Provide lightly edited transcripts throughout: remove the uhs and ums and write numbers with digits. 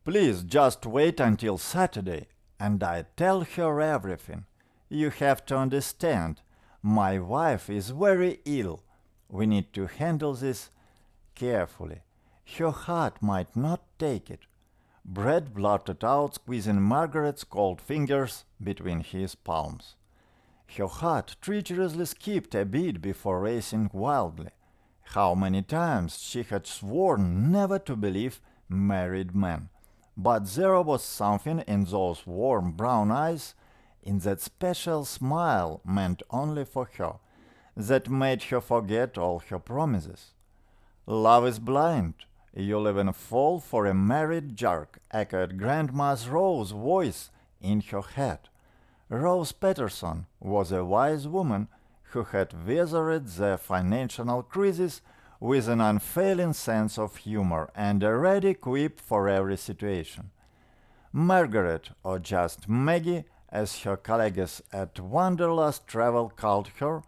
Please just wait until Saturday, and I tell her everything. You have to understand, my wife is very ill. We need to handle this carefully. Her heart might not take it. Brad blurted out, squeezing Margaret's cold fingers between his palms. Her heart treacherously skipped a beat before racing wildly. How many times she had sworn never to believe married men. But there was something in those warm brown eyes, in that special smile meant only for her, that made her forget all her promises. Love is blind. You'll even fall for a married jerk, echoed Grandma's Rose's voice in her head. Rose Patterson was a wise woman who had weathered the financial crisis with an unfailing sense of humor and a ready quip for every situation. Margaret, or just Maggie, as her colleagues at Wanderlust Travel called her,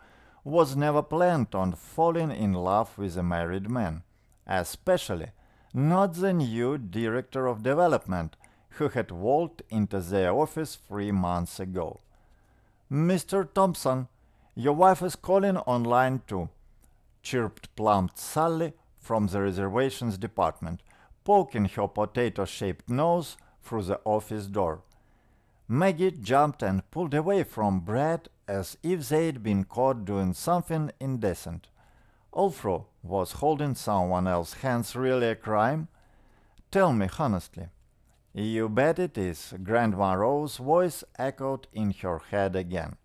was never planned on falling in love with a married man, especially not the new director of development who had walked into their office 3 months ago. "Mr. Thompson, your wife is calling on line 2, chirped plump Sally from the reservations department, poking her potato-shaped nose through the office door. Maggie jumped and pulled away from Brad as if they'd been caught doing something indecent. Although, was holding someone else's hands really a crime? Tell me honestly. You bet it is, Grandma Rose's voice echoed in her head again.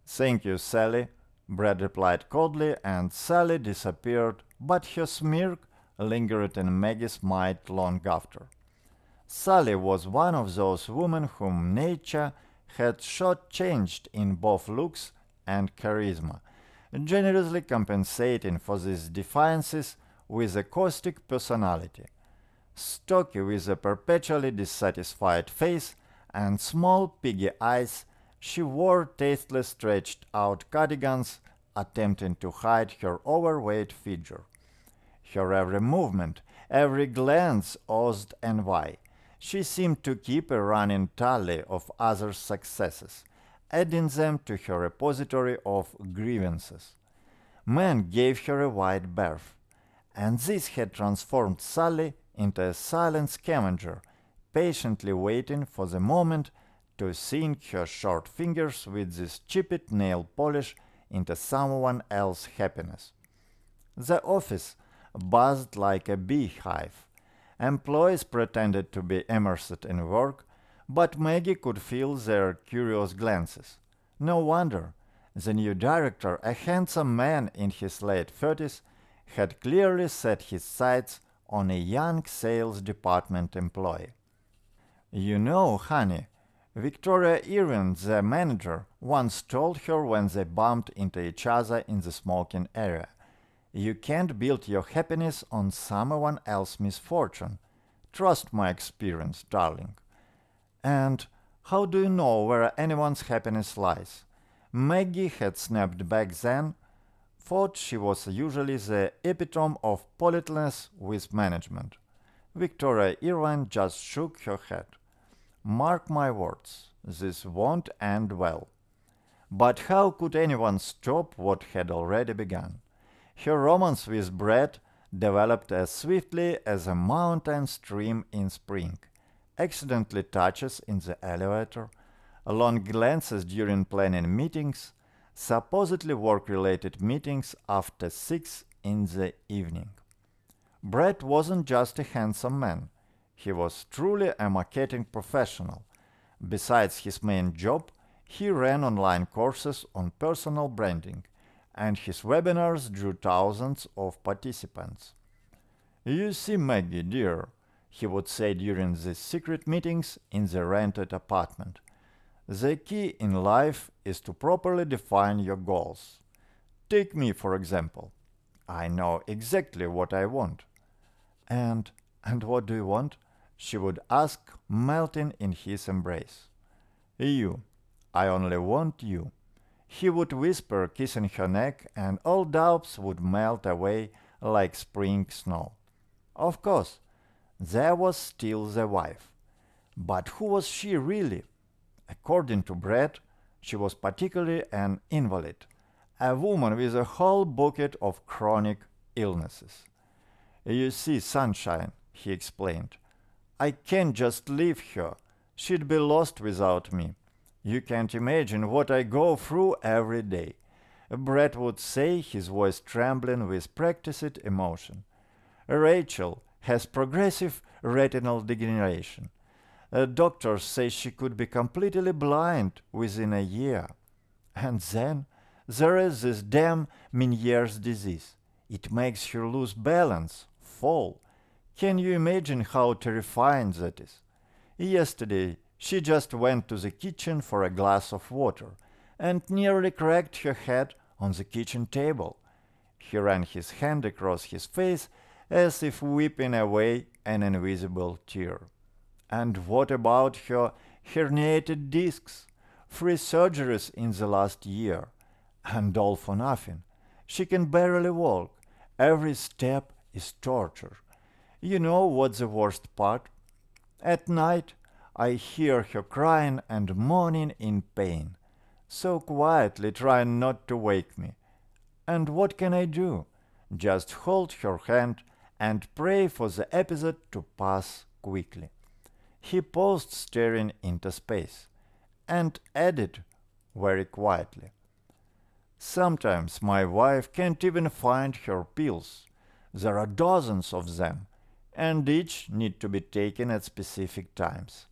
Thank you, Sally, Brad replied coldly, and Sally disappeared, but her smirk lingered in Maggie's mind long after. Sally was one of those women whom nature had shortchanged in both looks and charisma, generously compensating for these defiances with a caustic personality. Stocky with a perpetually dissatisfied face and small piggy eyes, she wore tasteless stretched-out cardigans, attempting to hide her overweight figure. Her every movement, every glance oozed envy. She seemed to keep a running tally of others' successes, adding them to her repository of grievances. Men gave her a wide berth, and this had transformed Sally into a silent scavenger, patiently waiting for the moment to sink her short fingers with this chipped nail polish into someone else's happiness. The office buzzed like a beehive. Employees pretended to be immersed in work, but Maggie could feel their curious glances. No wonder. The new director, a handsome man in his late 30s, had clearly set his sights on a young sales department employee. You know, honey, Victoria Irwin, the manager, once told her when they bumped into each other in the smoking area, "You can't build your happiness on someone else's misfortune. Trust my experience, darling." And how do you know where anyone's happiness lies? Maggie had snapped back then, thought she was usually the epitome of politeness with management. Victoria Irvine just shook her head. Mark my words, this won't end well. But how could anyone stop what had already begun? Her romance with Brad developed as swiftly as a mountain stream in spring. Accidentally touches in the elevator, long glances during planning meetings, supposedly work-related meetings after 6 in the evening. Brad wasn't just a handsome man. He was truly a marketing professional. Besides his main job, he ran online courses on personal branding, and his webinars drew thousands of participants. "You see, Maggie, dear," he would say during these secret meetings in the rented apartment, "the key in life is to properly define your goals. Take me, for example. I know exactly what I want." And what do you want?" she would ask, melting in his embrace. "You. I only want you." He would whisper, kissing her neck, and all doubts would melt away like spring snow. Of course, There was still the wife. But who was she really? According to Brett, she was particularly an invalid, a woman with a whole bucket of chronic illnesses. You see, Sunshine, he explained, I can't just leave her. She'd be lost without me. You can't imagine what I go through every day. Brett would say, his voice trembling with practiced emotion. Rachel has progressive retinal degeneration. Doctors say she could be completely blind within a year. And then there is this damn Meniere's disease. It makes her lose balance, fall. Can you imagine how terrifying that is? Yesterday, she just went to the kitchen for a glass of water and nearly cracked her head on the kitchen table. He ran his hand across his face as if wiping away an invisible tear. And what about her herniated discs? 3 surgeries in the last year. And all for nothing. She can barely walk. Every step is torture. You know what's the worst part? At night, I hear her crying and moaning in pain, so quietly trying not to wake me. And what can I do? Just hold her hand and pray for the episode to pass quickly. He paused, staring into space, and added very quietly, sometimes my wife can't even find her pills. There are dozens of them, and each need to be taken at specific times.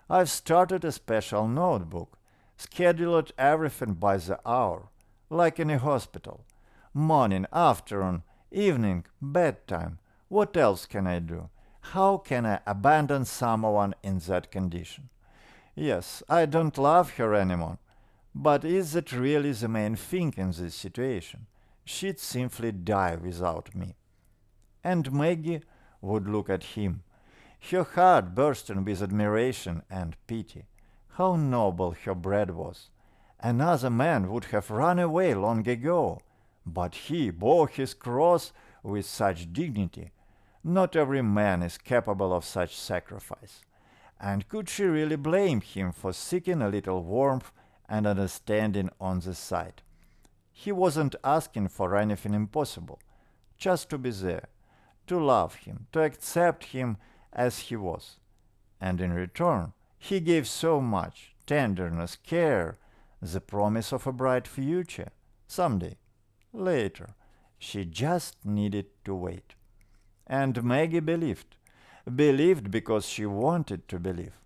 I've started a special notebook, scheduled everything by the hour, like in a hospital. Morning, afternoon, evening, bedtime. What else can I do? How can I abandon someone in that condition? Yes, I don't love her anymore. But is that really the main thing in this situation? She'd simply die without me. And Maggie would look at him, her heart bursting with admiration and pity. How noble her Brad was. Another man would have run away long ago, but he bore his cross with such dignity. Not every man is capable of such sacrifice. And could she really blame him for seeking a little warmth and understanding on the side? He wasn't asking for anything impossible, just to be there, to love him, to accept him as he was. And in return, he gave so much tenderness, care, the promise of a bright future. Someday, later, she just needed to wait. And Maggie believed. Believed because she wanted to believe.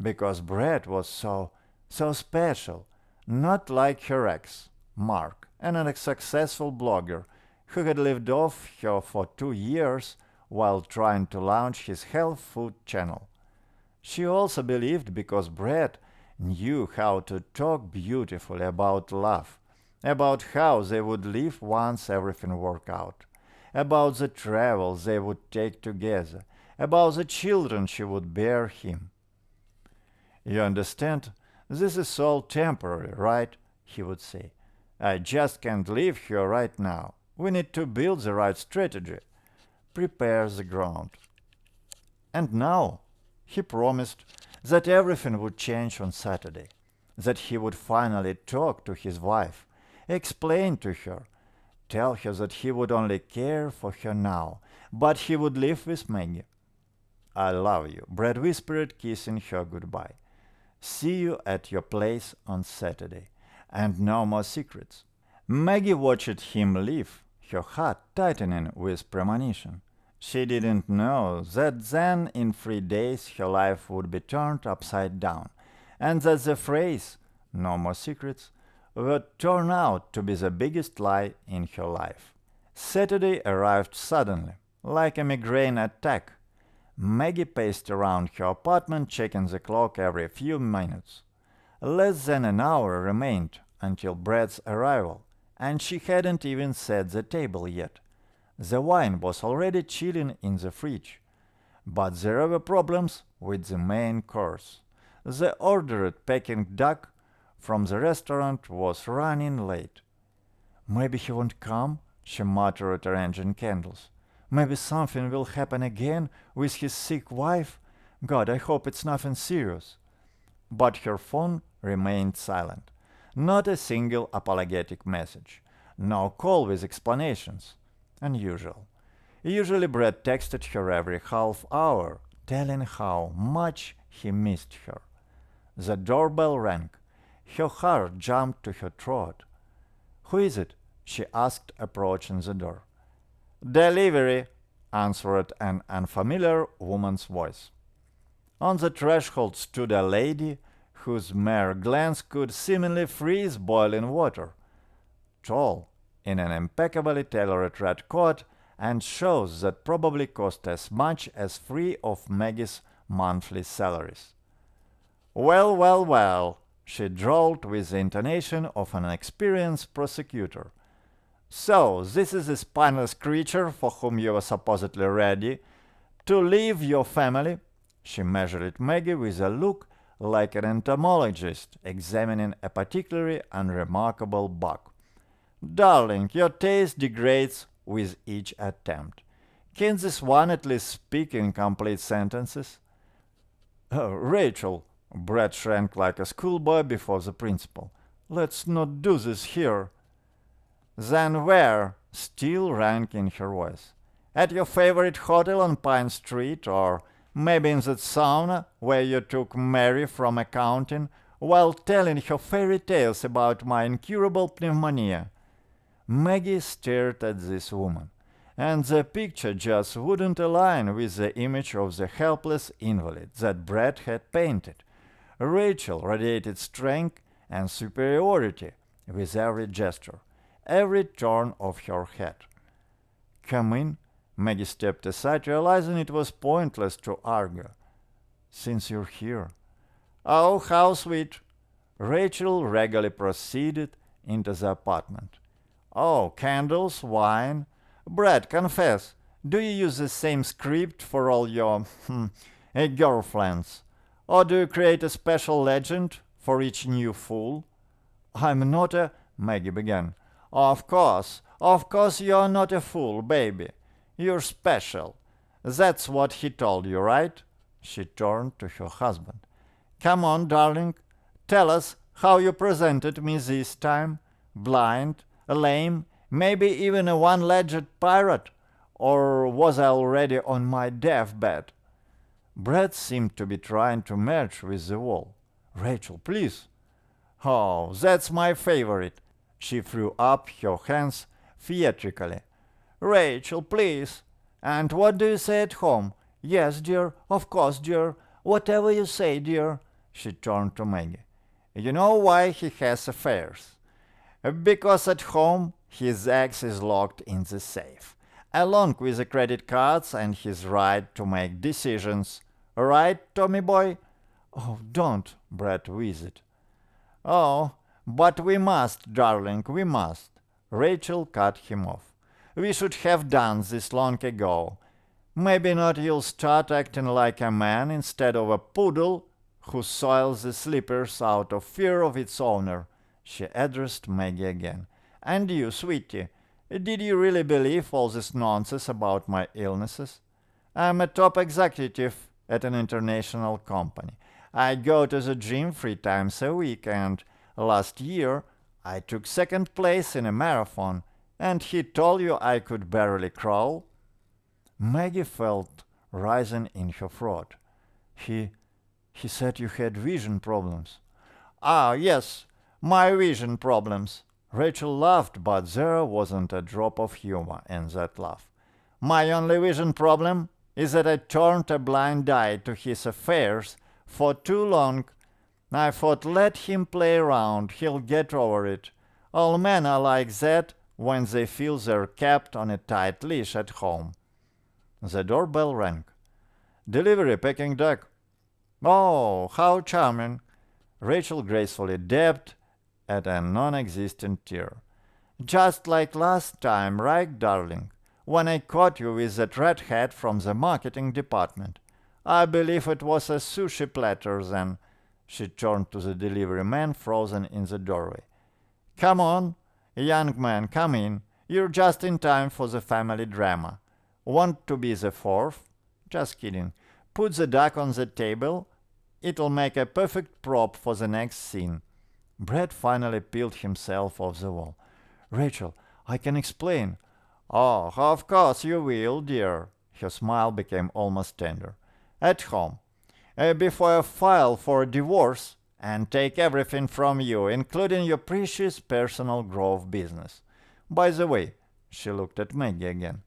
Because Brett was so special. Not like her ex, Mark, an unsuccessful blogger who had lived off her for 2 years while trying to launch his health food channel. She also believed because Brett knew how to talk beautifully about love, about how they would live once everything worked out, about the travels they would take together, about the children she would bear him. You understand? This is all temporary, right? He would say. I just can't leave her right now. We need to build the right strategy. Prepare the ground. And now, he promised that everything would change on Saturday, that he would finally talk to his wife, explain to her, tell her that he would only care for her now, but he would live with Maggie. I love you, Brad whispered, kissing her goodbye. See you at your place on Saturday. And no more secrets. Maggie watched him leave, her heart tightening with premonition. She didn't know that then in 3 days her life would be turned upside down, and that the phrase, no more secrets, would turn out to be the biggest lie in her life. Saturday arrived suddenly, like a migraine attack. Maggie paced around her apartment, checking the clock every few minutes. Less than an hour remained until Brad's arrival, and she hadn't even set the table yet. The wine was already chilling in the fridge. But there were problems with the main course. The ordered Peking duck from the restaurant was running late. Maybe he won't come, she muttered, arranging candles. Maybe something will happen again with his sick wife. God, I hope it's nothing serious. But her phone remained silent. Not a single apologetic message. No call with explanations. Unusual. Usually Brett texted her every half hour, telling how much he missed her. The doorbell rang. Her heart jumped to her throat. "Who is it?" she asked, approaching the door. "Delivery," answered an unfamiliar woman's voice. On the threshold stood a lady whose mere glance could seemingly freeze boiling water. Tall, in an impeccably tailored red coat and shoes that probably cost as much as 3 of Maggie's monthly salaries. "Well, well, well," she drawled with the intonation of an experienced prosecutor. "So, this is the spineless creature for whom you were supposedly ready to leave your family?" She measured Maggie with a look like an entomologist examining a particularly unremarkable bug. "Darling, your taste degrades with each attempt. Can this one at least speak in complete sentences?" "Rachel," Brett shrank like a schoolboy before the principal. "Let's not do this here." "Then where?" still rang in her voice. "At your favorite hotel on Pine Street, or maybe in that sauna where you took Mary from accounting while telling her fairy tales about my incurable pneumonia?" Maggie stared at this woman, and the picture just wouldn't align with the image of the helpless invalid that Brett had painted. Rachel radiated strength and superiority with every gesture, every turn of her head. "Come in." Maggie stepped aside, realizing it was pointless to argue. "Since you're here." "Oh, how sweet." Rachel regally proceeded into the apartment. "Oh, candles, wine. Brett, confess, do you use the same script for all your girlfriends? Or do you create a special legend for each new fool?" "I'm not a—" Maggie began. Of course you're not a fool, baby. You're special. That's what he told you, right?" She turned to her husband. "Come on, darling. Tell us how you presented me this time. Blind, lame, maybe even a one-legged pirate? Or was I already on my deathbed?" Brett seemed to be trying to merge with the wall. "Rachel, please." "Oh, that's my favorite." She threw up her hands theatrically. "Rachel, please. And what do you say at home?" "Yes, dear. Of course, dear. Whatever you say, dear." She turned to Maggie. "You know why he has affairs? Because at home his ex is locked in the safe, along with the credit cards and his right to make decisions. Right, Tommy boy?" "Oh, don't," Brett wheezed. "Oh, but we must, darling, we must." Rachel cut him off. "We should have done this long ago. Maybe not you'll start acting like a man instead of a poodle who soils the slippers out of fear of its owner." She addressed Maggie again. "And you, sweetie, did you really believe all this nonsense about my illnesses? I'm a top executive at an international company. I go to the gym 3 times a week, and last year I took 2nd place in a marathon, and he told you I could barely crawl?" Maggie felt rising in her throat. He said you had vision problems." "Ah, yes, my vision problems." Rachel laughed, but there wasn't a drop of humor in that laugh. "My only vision problem is that I turned a blind eye to his affairs for too long. I thought, let him play around, he'll get over it. All men are like that when they feel they're kept on a tight leash at home." The doorbell rang. "Delivery, Peking duck." "Oh, how charming." Rachel gracefully dabbed at a non-existent tear. "Just like last time, right, darling? When I caught you with that red hat from the marketing department. I believe it was a sushi platter then." She turned to the delivery man frozen in the doorway. "Come on, young man, come in. You're just in time for the family drama. Want to be the fourth? Just kidding. Put the duck on the table. It'll make a perfect prop for the next scene. Brad finally peeled himself off the wall. Rachel, I can explain. Oh, of course you will, dear. Her smile became almost tender. At home. Before I file for divorce and take everything from you, including your precious personal growth business. By the way, she looked at Maggie again.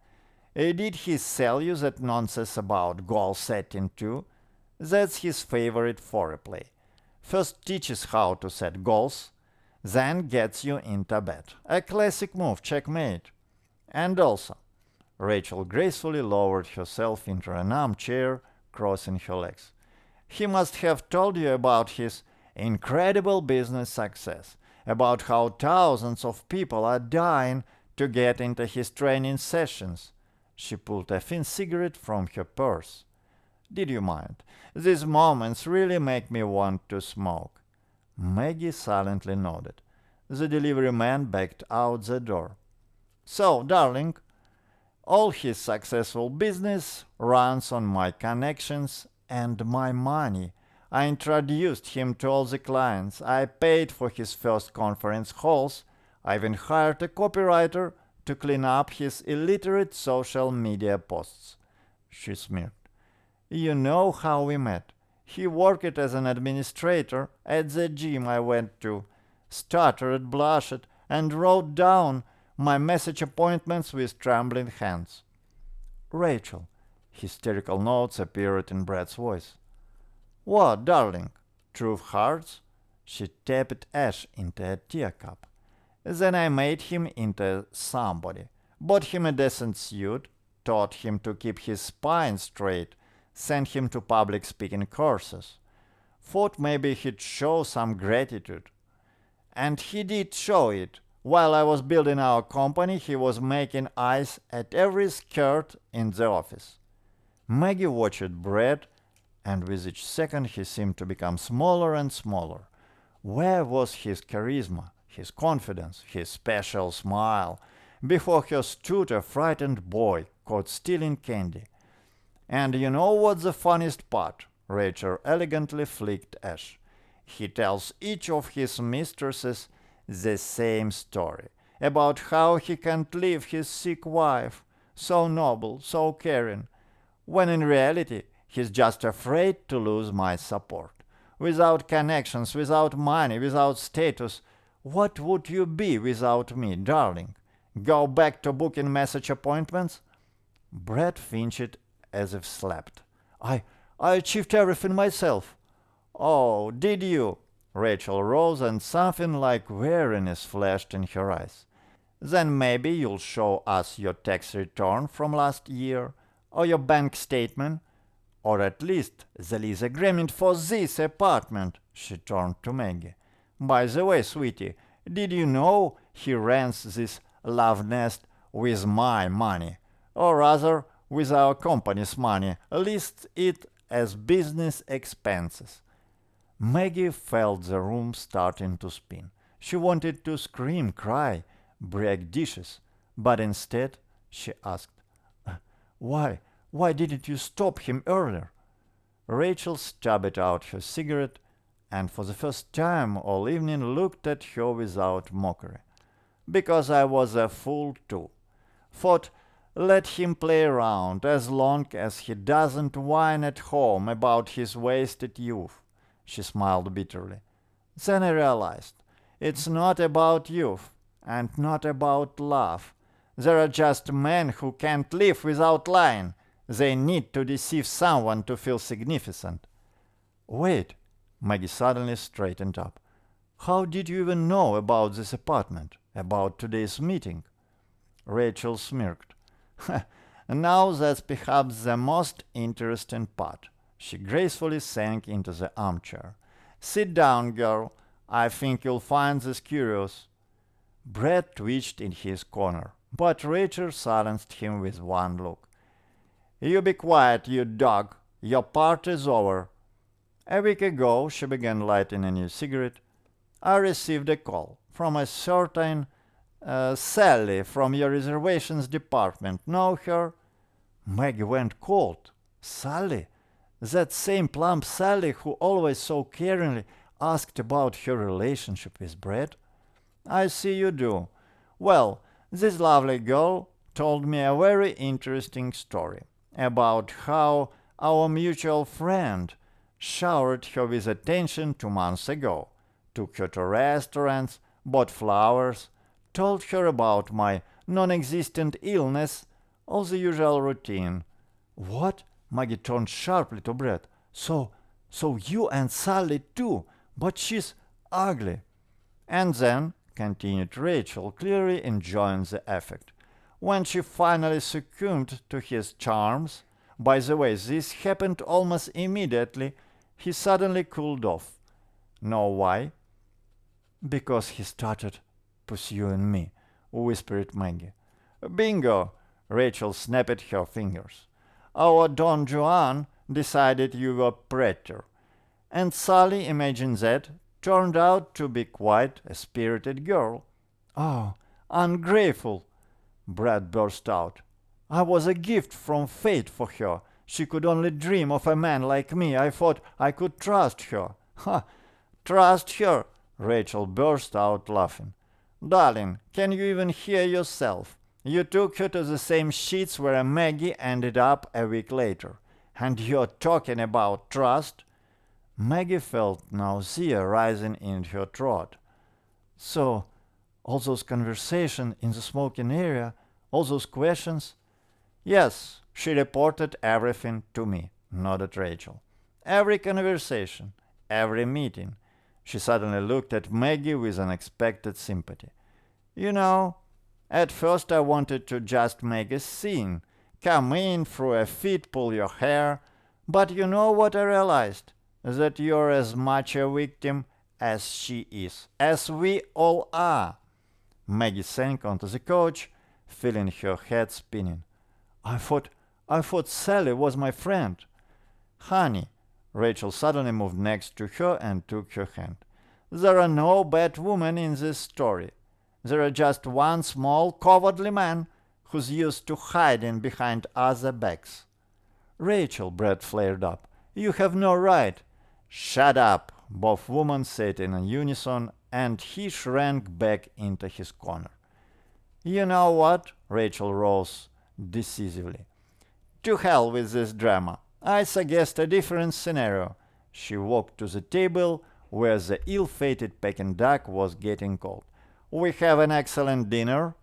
Did he sell you that nonsense about goal setting too? That's his favorite foreplay. First teaches how to set goals, then gets you into bed. A classic move, checkmate. And also, Rachel gracefully lowered herself into an armchair, crossing her legs. He must have told you about his incredible business success, about how thousands of people are dying to get into his training sessions. She pulled a thin cigarette from her purse. Did you mind? These moments really make me want to smoke. Maggie silently nodded. The delivery man backed out the door. So, darling, all his successful business runs on my connections and my money. I introduced him to all the clients. I paid for his first conference halls. I even hired a copywriter to clean up his illiterate social media posts. She smirked. You know how we met. He worked as an administrator at the gym I went to, stuttered, blushed, and wrote down my message appointments with trembling hands. Rachel, hysterical notes appeared in Brad's voice. What, darling? True hearts? She tapped ash into a teacup. Then I made him into somebody, bought him a decent suit, taught him to keep his spine straight, sent him to public speaking courses. Thought maybe he'd show some gratitude. And he did show it. While I was building our company, he was making eyes at every skirt in the office. Maggie watched Brad, and with each second he seemed to become smaller and smaller. Where was his charisma, his confidence, his special smile? Before her stood a frightened boy caught stealing candy. And you know what's the funniest part? Rachel elegantly flicked ash. He tells each of his mistresses the same story, about how he can't leave his sick wife, so noble, so caring, when in reality he's just afraid to lose my support. Without connections, without money, without status, what would you be without me, darling? Go back to booking message appointments? Brad flinched as if slapped. I achieved everything myself. Oh, did you? Rachel rose and something like weariness flashed in her eyes. Then maybe you'll show us your tax return from last year, or your bank statement, or at least the lease agreement for this apartment, she turned to Maggie. By the way, sweetie, did you know he rents this love nest with my money, or rather with our company's money, lists it as business expenses? Maggie felt the room starting to spin. She wanted to scream, cry, break dishes, but instead she asked, Why didn't you stop him earlier? Rachel stubbed out her cigarette and for the first time all evening looked at her without mockery. Because I was a fool too. Thought, let him play around as long as he doesn't whine at home about his wasted youth. She smiled bitterly. Then I realized, it's not about youth, and not about love. There are just men who can't live without lying. They need to deceive someone to feel significant. Wait, Maggie suddenly straightened up. How did you even know about this apartment, about today's meeting? Rachel smirked. Now that's perhaps the most interesting part. She gracefully sank into the armchair. Sit down, girl. I think you'll find this curious. Brad twitched in his corner, but Rachel silenced him with one look. You be quiet, you dog. Your part is over. A week ago, she began lighting a new cigarette. I received a call from a certain Sally from your reservations department. Know her? Maggie went cold. Sally? That same plump Sally who always so caringly asked about her relationship with Brett? I see you do. Well, this lovely girl told me a very interesting story about how our mutual friend showered her with attention 2 months ago, took her to restaurants, bought flowers, told her about my non-existent illness, all the usual routine. What? Maggie turned sharply to Brett. So you and Sally too, but she's ugly. And then, continued Rachel, clearly enjoying the effect, when she finally succumbed to his charms, by the way, this happened almost immediately, he suddenly cooled off. Know why? Because he started pursuing me, whispered Maggie. Bingo! Rachel snapped her fingers. Our Don Juan decided you were predator. And Sally, imagine that, turned out to be quite a spirited girl. Oh, ungrateful! Brad burst out. I was a gift from fate for her. She could only dream of a man like me. I thought I could trust her. Ha! Trust her! Rachel burst out laughing. Darling, can you even hear yourself? You took her to the same sheets where Maggie ended up a week later. And you're talking about trust? Maggie felt nausea rising in her throat. So, all those conversations in the smoking area, all those questions? Yes, she reported everything to me, nodded Rachel. Every conversation, every meeting. She suddenly looked at Maggie with unexpected sympathy. You know, at first I wanted to just make a scene, come in, throw a fit, pull your hair, but you know what I realized? That you're as much a victim as she is, as we all are. Maggie sank onto the couch, feeling her head spinning. I thought Sally was my friend. Honey, Rachel suddenly moved next to her and took her hand. There are no bad women in this story. There are just one small, cowardly man who's used to hiding behind other backs. Rachel, Brett flared up. You have no right. Shut up, both women said in unison, and he shrank back into his corner. You know what? Rachel rose decisively. To hell with this drama. I suggest a different scenario. She walked to the table where the ill-fated Peking duck was getting cold. We have an excellent dinner,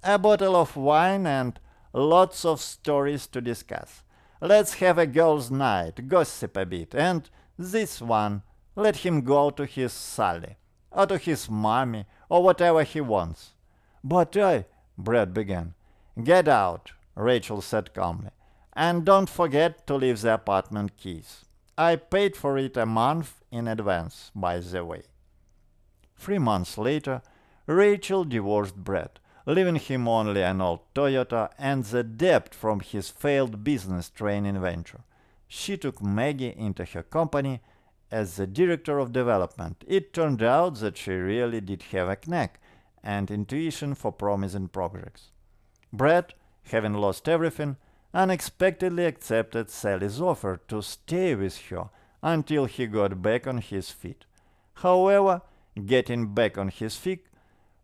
a bottle of wine, and lots of stories to discuss. Let's have a girls' night, gossip a bit, and this one, let him go to his Sally, or to his mommy, or whatever he wants. But Brad began. Get out, Rachel said calmly, and don't forget to leave the apartment keys. I paid for it a month in advance, by the way. 3 months later, Rachel divorced Brad, leaving him only an old Toyota and the debt from his failed business training venture. She took Maggie into her company as the director of development. It turned out that she really did have a knack and intuition for promising projects. Brad, having lost everything, unexpectedly accepted Sally's offer to stay with her until he got back on his feet. However, getting back on his feet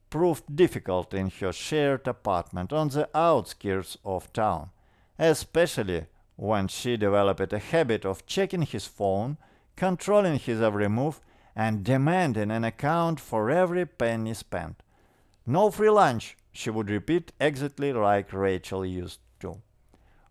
proved difficult in her shared apartment on the outskirts of town, especially when she developed a habit of checking his phone, controlling his every move, and demanding an account for every penny spent. No free lunch, she would repeat exactly like Rachel used to.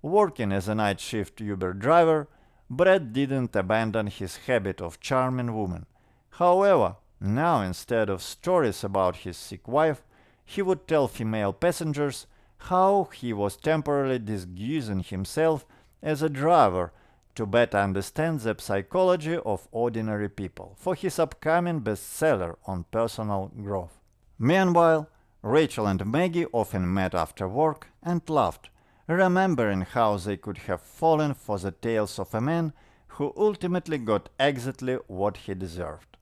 Working as a night shift Uber driver, Brett didn't abandon his habit of charming women. However, now instead of stories about his sick wife, he would tell female passengers how he was temporarily disguising himself as a driver to better understand the psychology of ordinary people for his upcoming bestseller on personal growth. Meanwhile, Rachel and Maggie often met after work and laughed, remembering how they could have fallen for the tales of a man who ultimately got exactly what he deserved.